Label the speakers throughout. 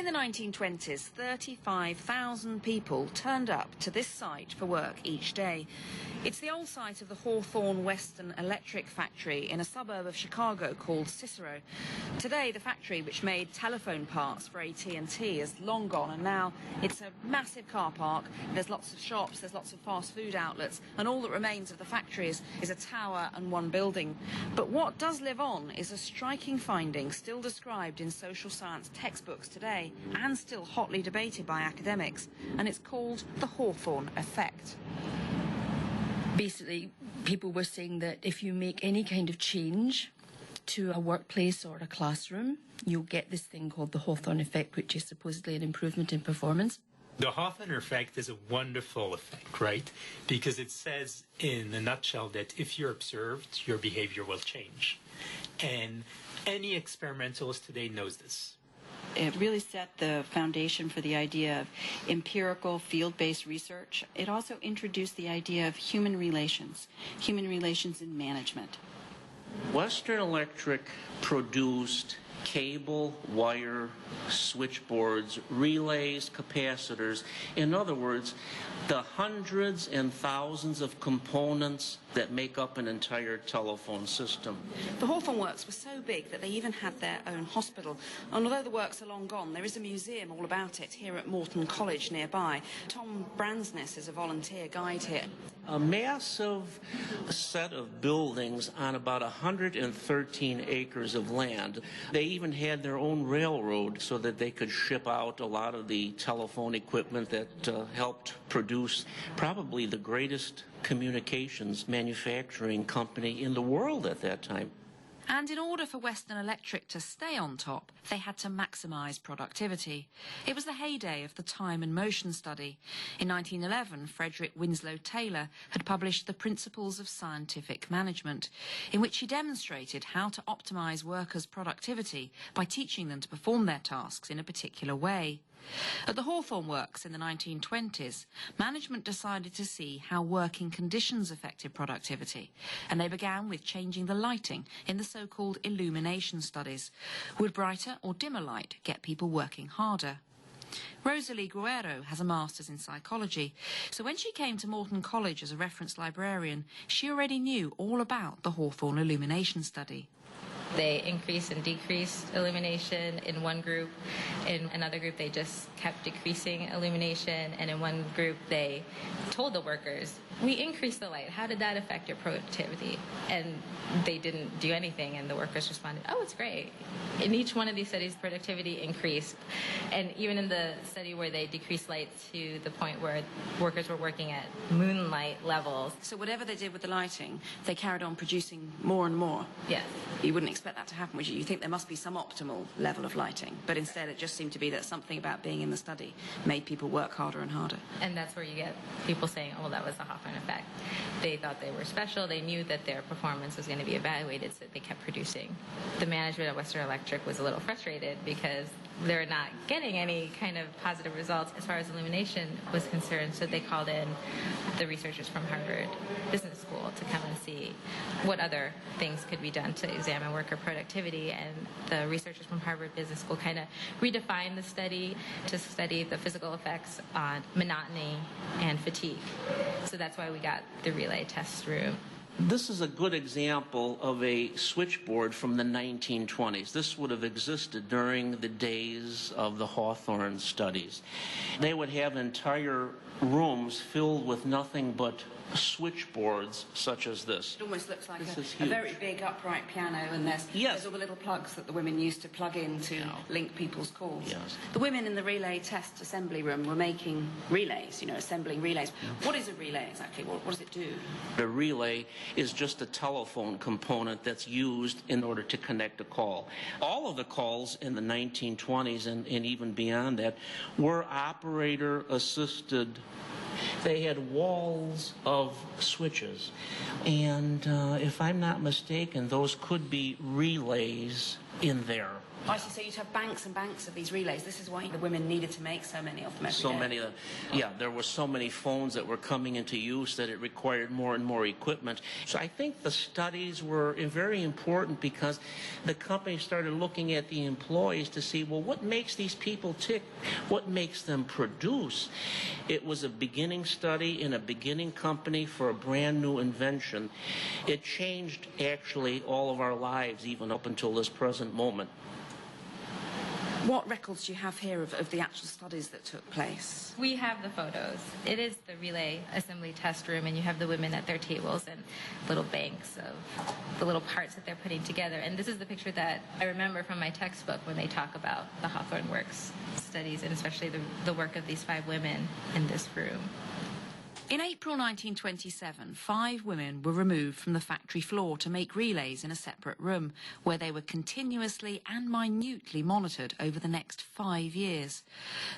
Speaker 1: In the 1920s, 35,000 people turned up to this site for work each day. It's the old site of the Hawthorne Western Electric Factory in a suburb of Chicago called Cicero. Today, the factory, which made telephone parts for AT&T, is long gone, and now it's a massive car park. There's lots of shops, there's lots of fast food outlets, and all that remains of the factory is a tower and one building. But what does live on is a striking finding still described in social science textbooks today and still hotly debated by academics, and it's called the Hawthorne Effect.
Speaker 2: Basically, people were saying that if you make any kind of change to a workplace or a classroom, you'll get this thing called the Hawthorne Effect, which is supposedly an improvement in performance.
Speaker 3: The Hawthorne Effect is a wonderful effect, right? Because it says in a nutshell that if you're observed, your behavior will change. And any experimentalist today knows this.
Speaker 4: It really set the foundation for the idea of empirical, field-based research. It also introduced the idea of human relations in management.
Speaker 5: Western Electric produced cable, wire, switchboards, relays, capacitors. In other words, the hundreds and thousands of components that make up an entire telephone system.
Speaker 1: The Hawthorne Works were so big that they even had their own hospital. And although the works are long gone, there is a museum all about it here at Morton College nearby. Tom Bransness is a volunteer guide here.
Speaker 5: A massive set of buildings on about 113 acres of land. They even had their own railroad so that they could ship out a lot of the telephone equipment that helped produce probably the greatest communications manufacturing company in the world at that time.
Speaker 1: And in order for Western Electric to stay on top, they had to maximise productivity. It was the heyday of the time and motion study. In 1911, Frederick Winslow Taylor had published The Principles of Scientific Management, in which he demonstrated how to optimise workers' productivity by teaching them to perform their tasks in a particular way. At the Hawthorne Works in the 1920s, management decided to see how working conditions affected productivity, and they began with changing the lighting in the so-called Illumination Studies. Would brighter or dimmer light get people working harder? Rosalie Gruero has a master's in psychology, so when she came to Morton College as a reference librarian, she already knew all about the Hawthorne Illumination Study.
Speaker 6: They increased and decreased illumination in one group. In another group, they just kept decreasing illumination. And in one group, they told the workers, we increased the light. How did that affect your productivity? And they didn't do anything, and the workers responded, oh, it's great. In each one of these studies, productivity increased. And even in the study where they decreased light to the point where workers were working at moonlight levels.
Speaker 1: So whatever they did with the lighting, they carried on producing more and more?
Speaker 6: Yes.
Speaker 1: You wouldn't expect that to happen, would you? You think there must be some optimal level of lighting, but instead it just seemed to be that something about being in the study made people work harder and harder.
Speaker 6: And that's where you get people saying, oh, that was the Hawthorne Effect. They thought they were special. They knew that their performance was going to be evaluated, so they kept producing. The management at Western Electric was a little frustrated because they're not getting any kind of positive results as far as illumination was concerned, so they called in the researchers from Harvard Business School to come and see what other things could be done to examine worker productivity. And the researchers from Harvard Business School kind of redefined the study to study the physical effects on monotony and fatigue. So that's why we got the relay test room.
Speaker 5: This is a good example of a switchboard from the 1920s. This would have existed during the days of the Hawthorne studies. They would have entire rooms filled with nothing but switchboards such as this.
Speaker 1: It almost looks like a very big upright piano, and there's all the little plugs that the women used to plug in to link people's calls.
Speaker 5: Yes.
Speaker 1: The women in the relay test assembly room were making relays, assembling relays. What is a relay exactly? What does it do?
Speaker 5: A relay is just a telephone component that's used in order to connect a call. All of the calls in the 1920s and even beyond that were operator-assisted. They had walls of switches, and if I'm not mistaken, those could be relays in there.
Speaker 1: I see. So you'd have banks and banks of these relays. This is why the women needed to make so many of them every
Speaker 5: So
Speaker 1: day.
Speaker 5: many of them. Yeah, there were so many phones that were coming into use that it required more and more equipment. So I think the studies were very important because the company started looking at the employees to see, well, what makes these people tick? What makes them produce? It was a beginning study in a beginning company for a brand new invention. It changed actually all of our lives, even up until this present moment.
Speaker 1: What records do you have here of the actual studies that took place?
Speaker 6: We have the photos. It is the relay assembly test room, and you have the women at their tables and little banks of the little parts that they're putting together. And this is the picture that I remember from my textbook when they talk about the Hawthorne Works studies, and especially the work of these 5 women in this room.
Speaker 1: In April 1927, 5 women were removed from the factory floor to make relays in a separate room, where they were continuously and minutely monitored over the next 5 years.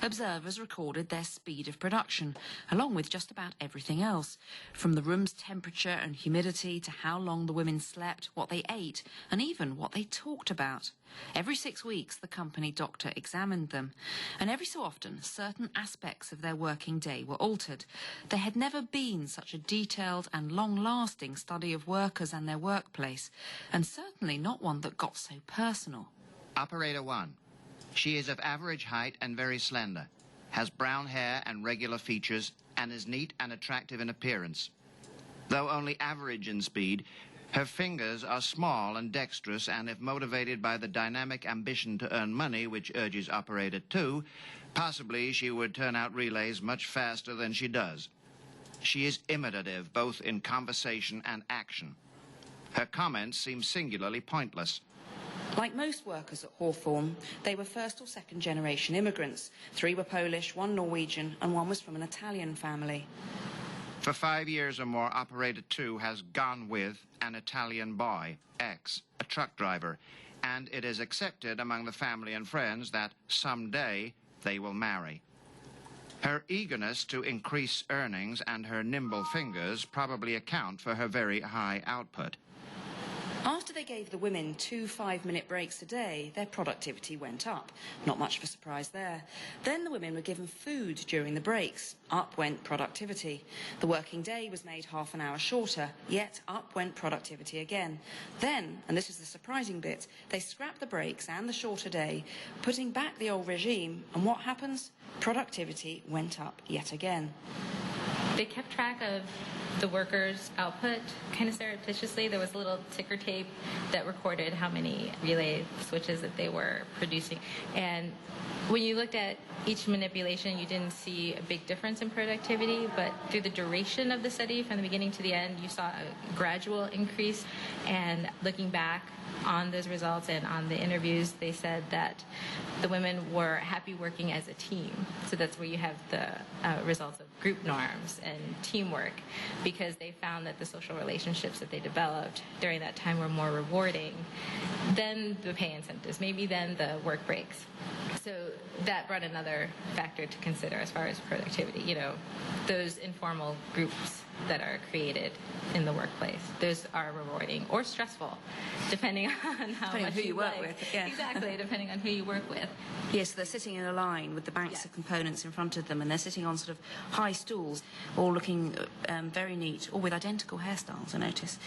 Speaker 1: Observers recorded their speed of production, along with just about everything else, from the room's temperature and humidity to how long the women slept, what they ate, and even what they talked about. Every 6 weeks, the company doctor examined them, and every so often, certain aspects of their working day were altered. There had never been such a detailed and long-lasting study of workers and their workplace, and certainly not one that got so personal.
Speaker 7: Operator 1. She is of average height and very slender, has brown hair and regular features, and is neat and attractive in appearance. Though only average in speed, her fingers are small and dexterous, and if motivated by the dynamic ambition to earn money which urges Operator 2, possibly she would turn out relays much faster than she does. She is imitative, both in conversation and action. Her comments seem singularly pointless.
Speaker 1: Like most workers at Hawthorne, they were first or second generation immigrants. 3 were Polish, 1 Norwegian, and 1 was from an Italian family.
Speaker 7: For 5 years or more, Operator 2 has gone with an Italian boy, X, a truck driver, and it is accepted among the family and friends that someday they will marry. Her eagerness to increase earnings and her nimble fingers probably account for her very high output.
Speaker 1: After they gave the women 2 5-minute breaks a day, their productivity went up. Not much of a surprise there. Then the women were given food during the breaks. Up went productivity. The working day was made half an hour shorter, yet up went productivity again. Then, and this is the surprising bit, they scrapped the breaks and the shorter day, putting back the old regime, and what happens? Productivity went up yet again.
Speaker 6: They kept track of the workers' output kind of surreptitiously. There was a little ticker tape that recorded how many relay switches that they were producing. And when you looked at each manipulation, you didn't see a big difference in productivity, but through the duration of the study, from the beginning to the end, you saw a gradual increase. And looking back on those results and on the interviews, they said that the women were happy working as a team. So that's where you have the results of group norms and teamwork, because they found that the social relationships that they developed during that time were more rewarding than the pay incentives, maybe than the work breaks. So that brought another factor to consider as far as productivity. You know, those informal groups that are created in the workplace, those are rewarding or stressful, depending on how much
Speaker 1: who you work
Speaker 6: like.
Speaker 1: with. Yeah.
Speaker 6: Exactly, depending on who you work with.
Speaker 1: Yes, they're sitting in a line with the banks of components in front of them, and they're sitting on sort of high stools, all looking very neat, all with identical hairstyles, I notice.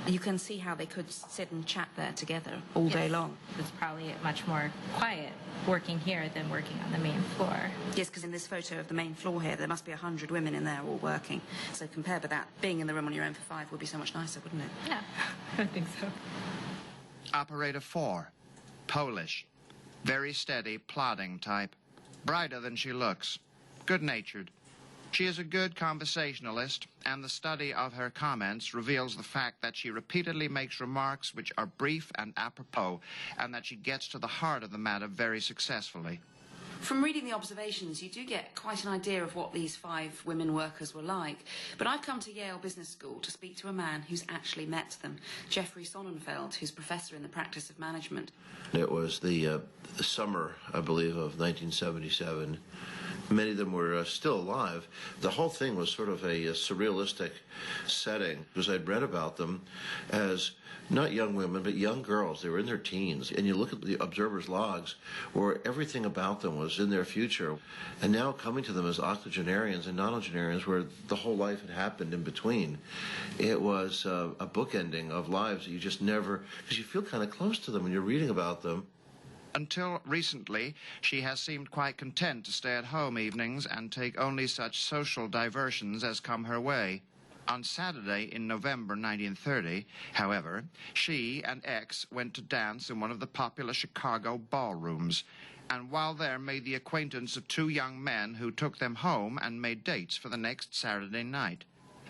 Speaker 1: You can see how they could sit and chat there together all day long.
Speaker 6: It's probably much more quiet working here than working on the main floor.
Speaker 1: Yes, because in this photo of the main floor here, there must be 100 women in there all working. So compared with that, being in the room on your own for 5 would be so much nicer, wouldn't it?
Speaker 6: Yeah, I think so.
Speaker 7: Operator 4, Polish. Very steady, plodding type. Brighter than she looks. Good-natured. She is a good conversationalist, and the study of her comments reveals the fact that she repeatedly makes remarks which are brief and apropos, and that she gets to the heart of the matter very successfully.
Speaker 1: From reading the observations, you do get quite an idea of what these 5 women workers were like. But I've come to Yale Business School to speak to a man who's actually met them, Geoffrey Donenfeld, who's professor in the practice of management.
Speaker 8: It was the summer, I believe, of 1977, Many of them were still alive. The whole thing was sort of a surrealistic setting, because I'd read about them as not young women, but young girls. They were in their teens. And you look at the observers' logs where everything about them was in their future. And now coming to them as octogenarians and nonagenarians, where the whole life had happened in between. It was a bookending of lives that you just never, because you feel kind of close to them when you're reading about them.
Speaker 7: Until recently, she has seemed quite content to stay at home evenings and take only such social diversions as come her way. On Saturday in November 1930, however, she and X went to dance in one of the popular Chicago ballrooms, and while there made the acquaintance of two young men who took them home and made dates for the next Saturday night.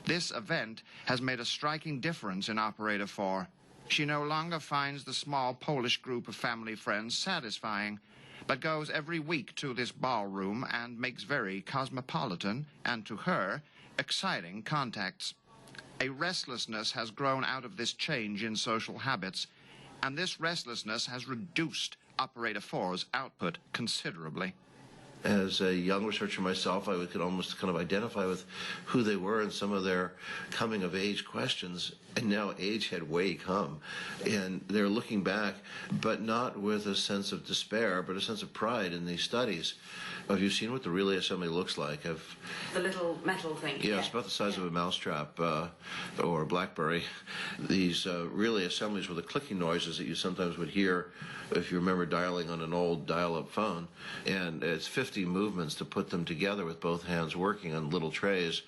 Speaker 7: This event has made a striking difference in Operator 4. She no longer finds the small Polish group of family friends satisfying, but goes every week to this ballroom and makes very cosmopolitan, and to her, exciting contacts. A restlessness has grown out of this change in social habits, and this restlessness has reduced Operator 4's output considerably.
Speaker 8: As a young researcher myself, I could almost kind of identify with who they were and some of their coming-of-age questions. And now age had way come. And they're looking back, but not with a sense of despair, but a sense of pride in these studies. Have you seen what the relay assembly looks like?
Speaker 1: The little metal thing.
Speaker 8: Yeah, it's about the size of a mousetrap or a BlackBerry. These relay assemblies were the clicking noises that you sometimes would hear if you remember dialing on an old dial-up phone. And it's 50 movements to put them together with both hands working on little trays.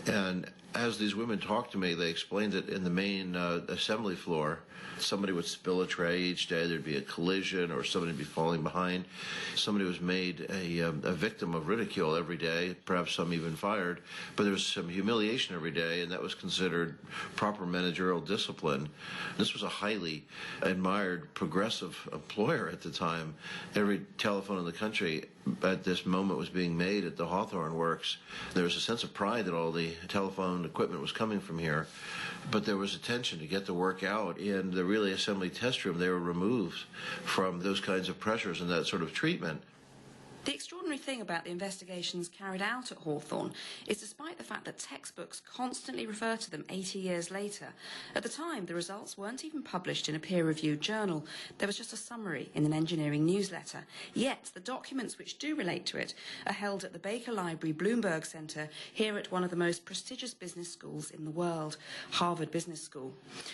Speaker 8: And as these women talked to me, they explained that in the main assembly floor, somebody would spill a tray each day. There'd be a collision, or somebody would be falling behind. Somebody was made a victim of ridicule every day, perhaps some even fired. But there was some humiliation every day, and that was considered proper managerial discipline. This was a highly admired progressive employer at the time. Every telephone in the country at this moment was being made at the Hawthorne Works. There was a sense of pride that all the telephone equipment was coming from here. But there was a tension to get the work out. In the relay assembly test room, they were removed from those kinds of pressures and that sort of treatment.
Speaker 1: The extraordinary thing about the investigations carried out at Hawthorne is, despite the fact that textbooks constantly refer to them 80 years later, at the time the results weren't even published in a peer-reviewed journal. There was just a summary in an engineering newsletter. Yet the documents which do relate to it are held at the Baker Library Bloomberg Center here at one of the most prestigious business schools in the world, Harvard Business School.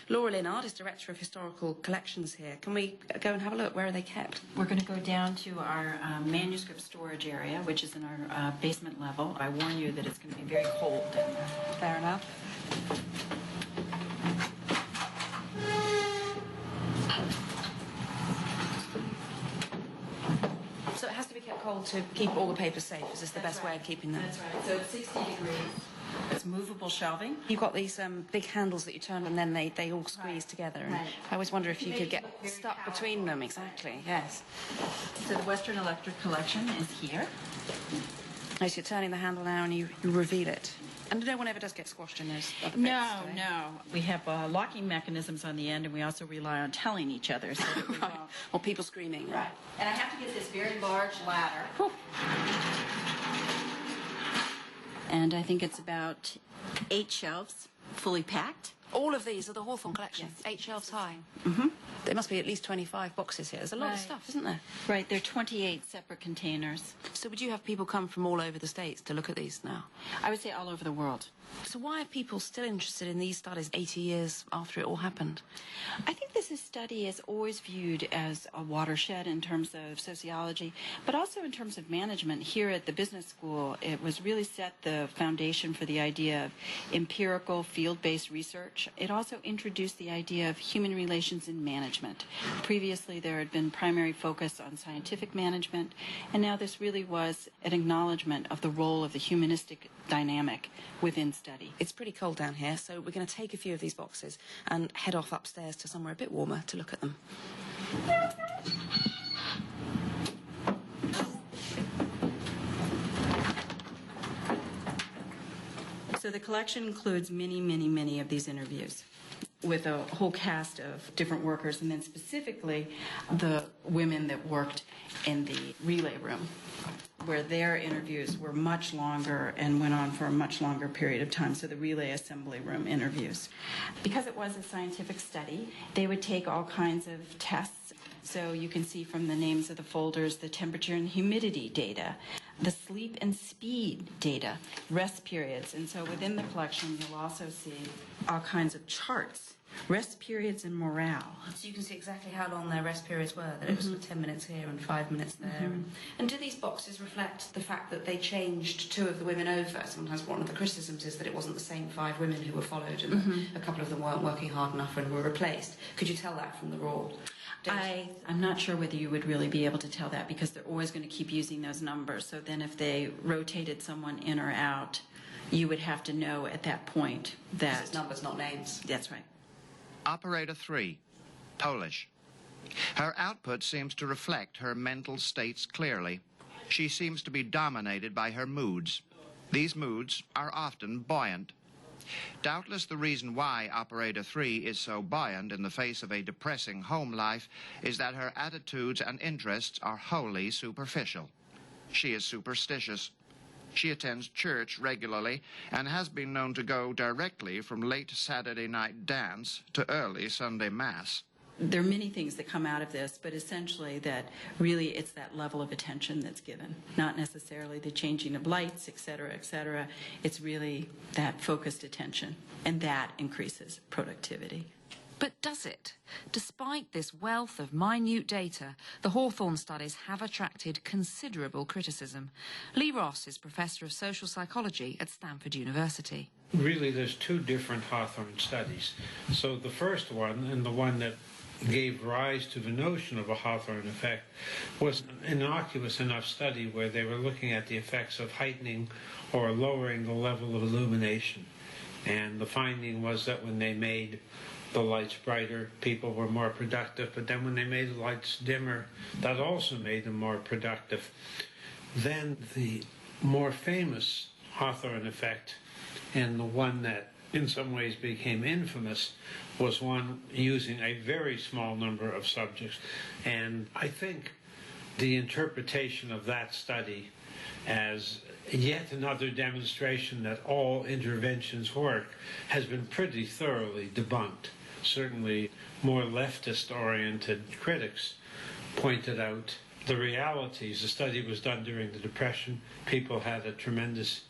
Speaker 1: Laura Linnard is Director of Historical Collections here. Can we go and have a look? Where are they kept?
Speaker 4: We're going to go down to our manuscript storage area, which is in our basement level. I warn you that it's going to be very cold down there.
Speaker 1: Fair enough. So it has to be kept cold to keep all the papers safe. Is this the best way of keeping them?
Speaker 4: That's right. So it's 60 degrees. It's movable shelving.
Speaker 1: You've got these big handles that you turn and then they all squeeze together. And
Speaker 4: Right.
Speaker 1: I always wonder if you could get stuck between them. Exactly, yes.
Speaker 4: So the Western Electric collection is here.
Speaker 1: Oh, so you're turning the handle now and you reveal it. And no one ever does get squashed in those other bits, do they?
Speaker 9: No. We have locking mechanisms on the end, and we also rely on telling each other. So that we
Speaker 1: Right.
Speaker 9: won't.
Speaker 1: Or people screaming.
Speaker 4: Right. And I have to get this very large ladder.
Speaker 1: Whew.
Speaker 4: And I think it's about 8 shelves, fully packed.
Speaker 1: All of these are the Hawthorne collection,
Speaker 4: Yes.
Speaker 1: 8 shelves high.
Speaker 4: Mm-hmm.
Speaker 1: There must be at least 25 boxes here. There's a lot of
Speaker 4: Right.
Speaker 1: stuff, isn't there?
Speaker 4: Right, there are 28 separate containers.
Speaker 1: So would you have people come from all over the States to look at these now?
Speaker 4: I would say all over the world.
Speaker 1: So why are people still interested in these studies 80 years after it all happened?
Speaker 4: I think this study is always viewed as a watershed in terms of sociology, but also in terms of management. Here at the business school, it was really set the foundation for the idea of empirical, field-based research. It also introduced the idea of human relations in management. Previously, there had been primary focus on scientific management, and now this really was an acknowledgement of the role of the humanistic dynamic within study.
Speaker 1: It's pretty cold down here, so we're going to take a few of these boxes and head off upstairs to somewhere a bit warmer to look at them.
Speaker 4: So the collection includes many of these interviews with a whole cast of different workers, and then specifically the women that worked in the relay room.
Speaker 9: where their interviews were much longer and went on for a much longer period of time, so the relay assembly room interviews. Because it was a scientific study, they would take all kinds of tests. So you can see from the names of the folders the temperature and humidity data, the sleep and speed data, rest periods. And so within the collection, you'll also see all kinds of charts, rest periods and morale.
Speaker 1: So you can see exactly how long their rest periods were, that it was for 10 minutes here and 5 minutes there. And do these boxes reflect the fact that they changed 2 of the women over? Sometimes one of the criticisms is that it wasn't the same 5 women who were followed and that a couple of them weren't working hard enough and were replaced. Could you tell that from the raw data?
Speaker 9: I'm not sure whether you would really be able to tell that because they're always going to keep using those numbers. So then if they rotated someone in or out, you would have to know at that point that...
Speaker 1: It's numbers, not names.
Speaker 9: That's right.
Speaker 7: Operator 3, Polish. Her output seems to reflect her mental states clearly. She seems to be dominated by her moods. These moods are often buoyant. Doubtless the reason why Operator 3 is so buoyant in the face of a depressing home life is that her attitudes and interests are wholly superficial. She is superstitious. She attends church regularly and has been known to go directly from late Saturday night dance to early Sunday Mass.
Speaker 9: There are many things that come out of this, but essentially that really it's that level of attention that's given, not necessarily the changing of lights, et cetera, et cetera. It's really that focused attention, and that increases productivity.
Speaker 1: But does it? Despite this wealth of minute data, the Hawthorne studies have attracted considerable criticism. Lee Ross is Professor of Social Psychology at Stanford University.
Speaker 10: Really, there's 2 different Hawthorne studies. So the first one, and the one that gave rise to the notion of a Hawthorne effect, was an innocuous enough study where they were looking at the effects of heightening or lowering the level of illumination. And the finding was that when they made the lights brighter, people were more productive, but then when they made the lights dimmer, that also made them more productive. Then the more famous Hawthorne effect, and the one that in some ways became infamous, was one using a very small number of subjects. And I think the interpretation of that study as yet another demonstration that all interventions work has been pretty thoroughly debunked. Certainly more leftist-oriented critics pointed out the realities. The study was done during the Depression. People had a tremendous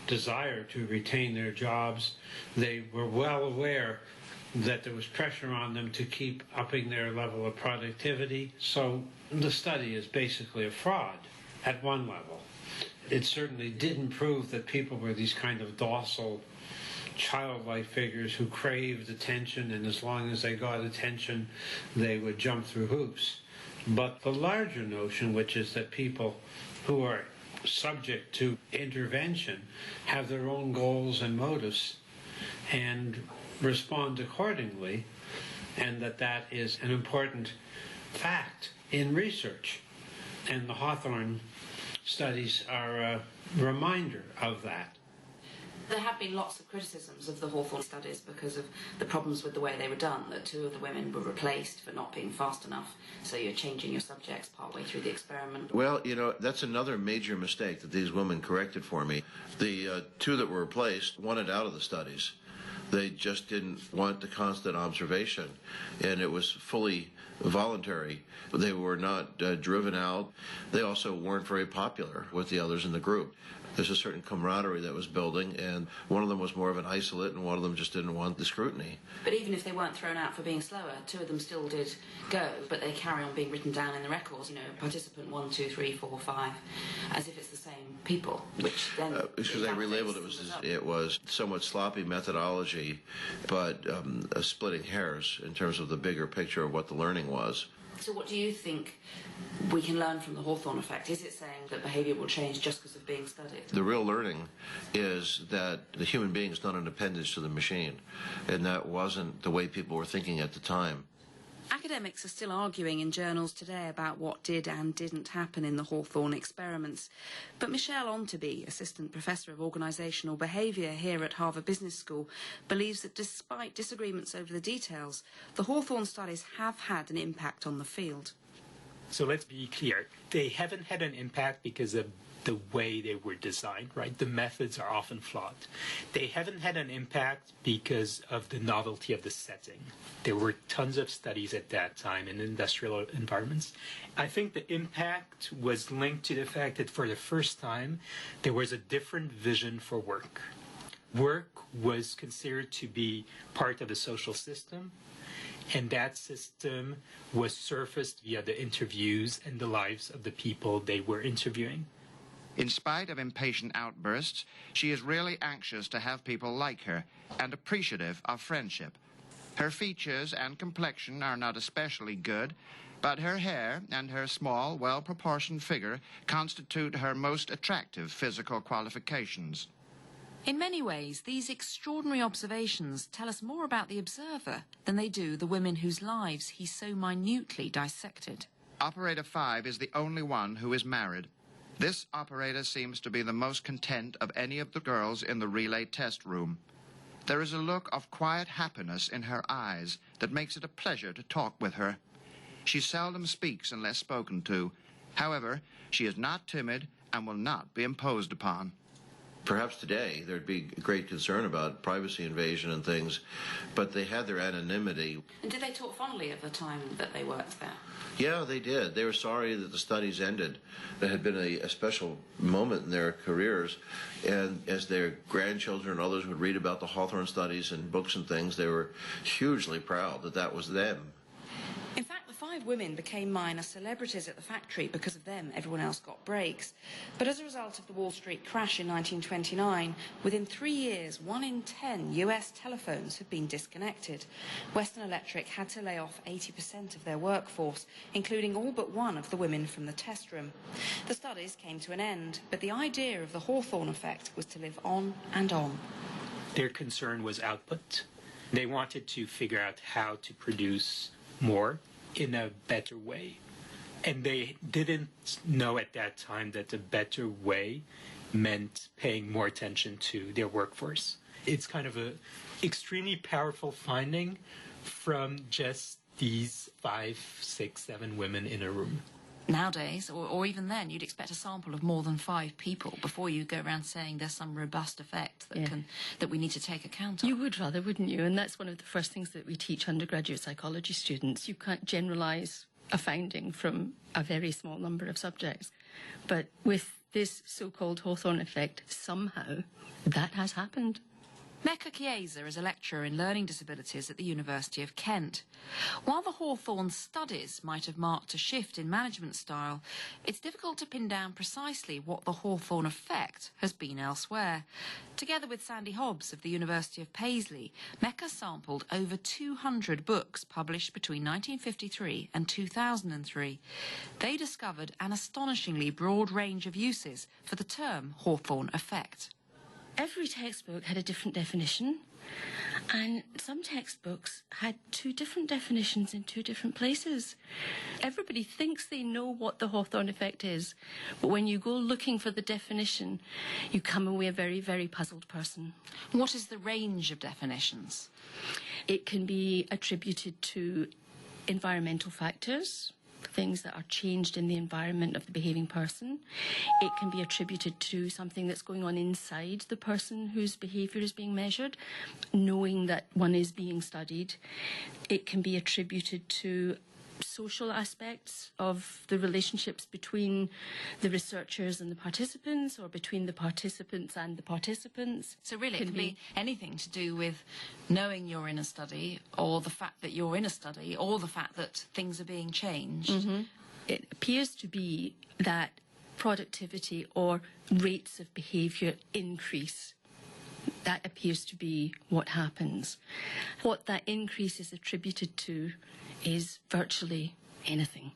Speaker 10: desire to retain their jobs. They were well aware that there was pressure on them to keep upping their level of productivity. So the study is basically a fraud at one level. It certainly didn't prove that people were these kind of docile, childlike figures who craved attention, and as long as they got attention, they would jump through hoops. But the larger notion, which is that people who are subject to intervention have their own goals and motives and respond accordingly, and that is an important fact in research. And the Hawthorne studies are a reminder of that.
Speaker 1: There have been lots of criticisms of the Hawthorne studies because of the problems with the way they were done, that 2 of the women were replaced for not being fast enough, so you're changing your subjects partway through the experiment.
Speaker 8: Well, you know, that's another major mistake that these women corrected for me. The 2 that were replaced wanted out of the studies. They just didn't want the constant observation, and it was fully voluntary. They were not driven out. They also weren't very popular with the others in the group. There's a certain camaraderie that was building, and one of them was more of an isolate, and one of them just didn't want the scrutiny.
Speaker 1: But even if they weren't thrown out for being slower, 2 of them still did go, but they carry on being written down in the records, you know, participant 1, 2, 3, 4, 5, as if it's the same people, which then...
Speaker 8: Because they relabeled it was somewhat sloppy methodology, but splitting hairs in terms of the bigger picture of what the learning was.
Speaker 1: So what do you think we can learn from the Hawthorne effect? Is it saying that behaviour will change just because of being studied?
Speaker 8: The real learning is that the human being is not an appendage to the machine, and that wasn't the way people were thinking at the time.
Speaker 1: Academics are still arguing in journals today about what did and didn't happen in the Hawthorne experiments. But Michelle Onteby, Assistant Professor of Organisational Behaviour here at Harvard Business School, believes that despite disagreements over the details, the Hawthorne studies have had an impact on the field.
Speaker 3: So let's be clear. They haven't had an impact because of the way they were designed, right? The methods are often flawed. They haven't had an impact because of the novelty of the setting. There were tons of studies at that time in industrial environments. I think the impact was linked to the fact that for the first time, there was a different vision for work. Work was considered to be part of a social system, and that system was surfaced via the interviews and the lives of the people they were interviewing.
Speaker 7: In spite of impatient outbursts, she is really anxious to have people like her and appreciative of friendship. Her features and complexion are not especially good, but her hair and her small, well-proportioned figure constitute her most attractive physical qualifications.
Speaker 1: In many ways, these extraordinary observations tell us more about the observer than they do the women whose lives he so minutely dissected.
Speaker 7: Operator 5 is the only one who is married. This operator seems to be the most content of any of the girls in the relay test room. There is a look of quiet happiness in her eyes that makes it a pleasure to talk with her. She seldom speaks unless spoken to. However, she is not timid and will not be imposed upon.
Speaker 8: Perhaps today there'd be great concern about privacy invasion and things, but they had their anonymity.
Speaker 1: And did they talk fondly of the time that they worked there?
Speaker 8: Yeah, they did. They were sorry that the studies ended. That had been a special moment in their careers, and as their grandchildren and others would read about the Hawthorne studies and books and things, they were hugely proud that that was them.
Speaker 1: In fact, the 5 women became minor celebrities at the factory. Because of them, everyone else got breaks. But as a result of the Wall Street crash in 1929, within 3 years, 1 in 10 US telephones had been disconnected. Western Electric had to lay off 80% of their workforce, including all but one of the women from the test room. The studies came to an end, but the idea of the Hawthorne effect was to live on and on.
Speaker 3: Their concern was output. They wanted to figure out how to produce more in a better way. And they didn't know at that time that a better way meant paying more attention to their workforce. It's kind of an extremely powerful finding from just these 5, 6, 7 women in a room.
Speaker 1: Nowadays, or even then, you'd expect a sample of more than 5 people before you go around saying there's some robust effect that we need to take account of.
Speaker 2: You would rather, wouldn't you? And that's one of the first things that we teach undergraduate psychology students. You can't generalise a finding from a very small number of subjects. But with this so-called Hawthorne effect, somehow that has happened.
Speaker 1: Mecca Chiesa is a lecturer in learning disabilities at the University of Kent. While the Hawthorne studies might have marked a shift in management style, it's difficult to pin down precisely what the Hawthorne effect has been elsewhere. Together with Sandy Hobbs of the University of Paisley, Mecca sampled over 200 books published between 1953 and 2003. They discovered an astonishingly broad range of uses for the term Hawthorne effect.
Speaker 2: Every textbook had a different definition, and some textbooks had 2 different definitions in 2 different places. Everybody thinks they know what the Hawthorne effect is, but when you go looking for the definition, you come away a very, very puzzled person.
Speaker 1: What is the range of definitions?
Speaker 2: It can be attributed to environmental factors, things that are changed in the environment of the behaving person. It can be attributed to something that's going on inside the person whose behaviour is being measured, knowing that one is being studied. It can be attributed to social aspects of the relationships between the researchers and the participants, or between the participants and the participants.
Speaker 1: So really it can be anything to do with knowing you're in a study, or the fact that you're in a study, or the fact that things are being changed.
Speaker 2: Mm-hmm. It appears to be that productivity or rates of behaviour increase. That appears to be what happens. What that increase is attributed to is virtually anything.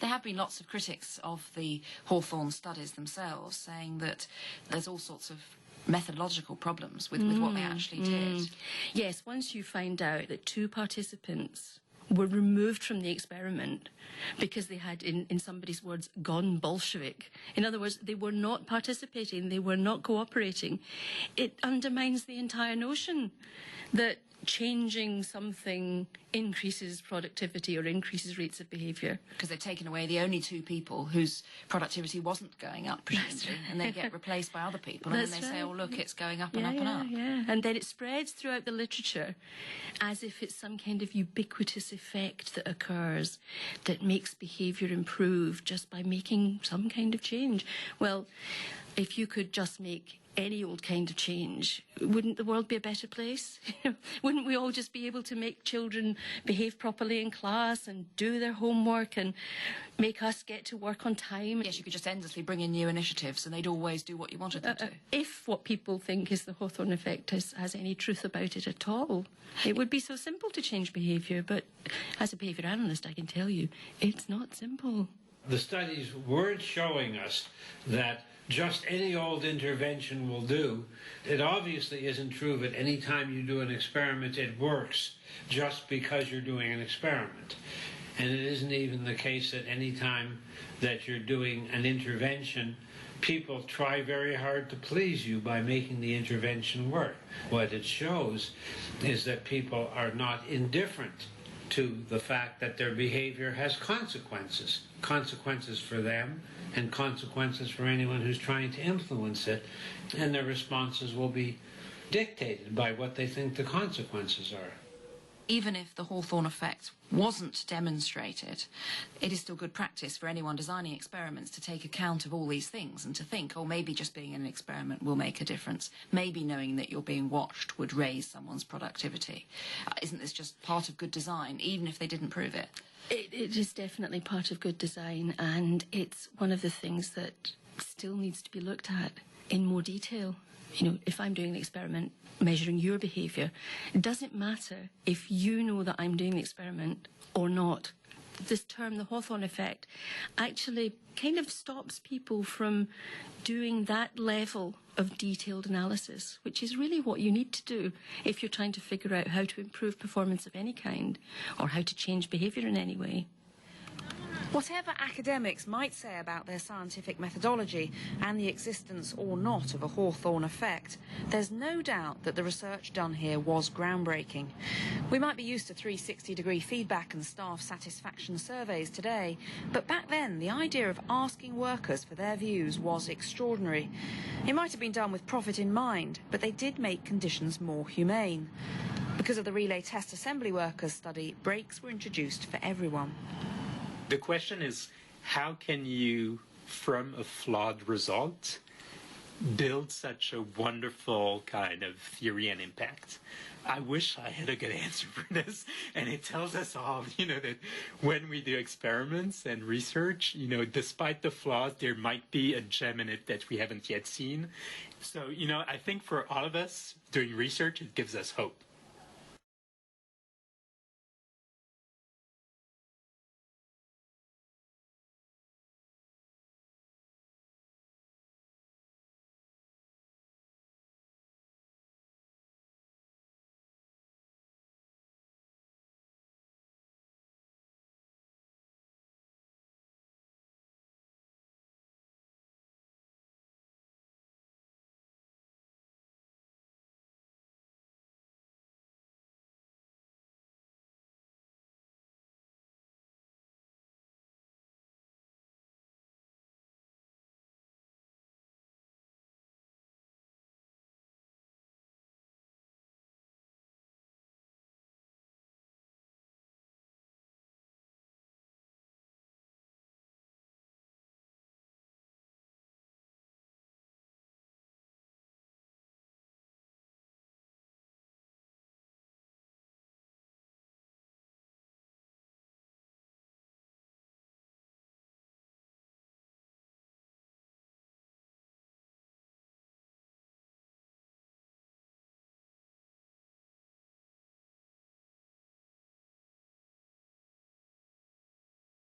Speaker 1: There have been lots of critics of the Hawthorne studies themselves, saying that there's all sorts of methodological problems with what they actually did.
Speaker 2: Yes, once you find out that 2 participants were removed from the experiment because they had, in somebody's words, gone Bolshevik. In other words, they were not participating, they were not cooperating. It undermines the entire notion that changing something increases productivity or increases rates of behaviour.
Speaker 1: Because they've taken away the only two people whose productivity wasn't going up, presumably, and they get replaced by other people, and then they say, oh, look, it's going up and up and up.
Speaker 2: Yeah, and then it spreads throughout the literature as if it's some kind of ubiquitous effect that occurs that makes behaviour improve just by making some kind of change. Well, if you could just make any old kind of change, wouldn't the world be a better place? Wouldn't we all just be able to make children behave properly in class and do their homework and make us get to work on time?
Speaker 1: Yes, you could just endlessly bring in new initiatives and they'd always do what you wanted them to.
Speaker 2: If what people think is the Hawthorne Effect has any truth about it at all, it would be so simple to change behaviour, but as a behaviour analyst I can tell you, it's not simple.
Speaker 10: The studies weren't showing us that just any old intervention will do. It obviously isn't true that any time you do an experiment it works just because you're doing an experiment. And it isn't even the case that any time that you're doing an intervention, people try very hard to please you by making the intervention work. What it shows is that people are not indifferent to the fact that their behavior has consequences. Consequences for them and consequences for anyone who's trying to influence it. And their responses will be dictated by what they think the consequences are.
Speaker 1: Even if the Hawthorne effect wasn't demonstrated, it is still good practice for anyone designing experiments to take account of all these things and to think, oh, maybe just being in an experiment will make a difference. Maybe knowing that you're being watched would raise someone's productivity. Isn't this just part of good design, even if they didn't prove it?
Speaker 2: It is definitely part of good design, and it's one of the things that still needs to be looked at in more detail. You know, if I'm doing an experiment measuring your behaviour, it doesn't matter if you know that I'm doing the experiment or not. This term, the Hawthorne effect, actually kind of stops people from doing that level of detailed analysis, which is really what you need to do if you're trying to figure out how to improve performance of any kind or how to change behaviour in any way.
Speaker 1: Whatever academics might say about their scientific methodology and the existence or not of a Hawthorne effect, there's no doubt that the research done here was groundbreaking. We might be used to 360-degree feedback and staff satisfaction surveys today, but back then the idea of asking workers for their views was extraordinary. It might have been done with profit in mind, but they did make conditions more humane. Because of the relay test assembly workers study, breaks were introduced for everyone.
Speaker 3: The question is, how can you, from a flawed result, build such a wonderful kind of theory and impact? I wish I had a good answer for this. And it tells us all, that when we do experiments and research, despite the flaws, there might be a gem in it that we haven't yet seen. So, I think for all of us doing research, it gives us hope.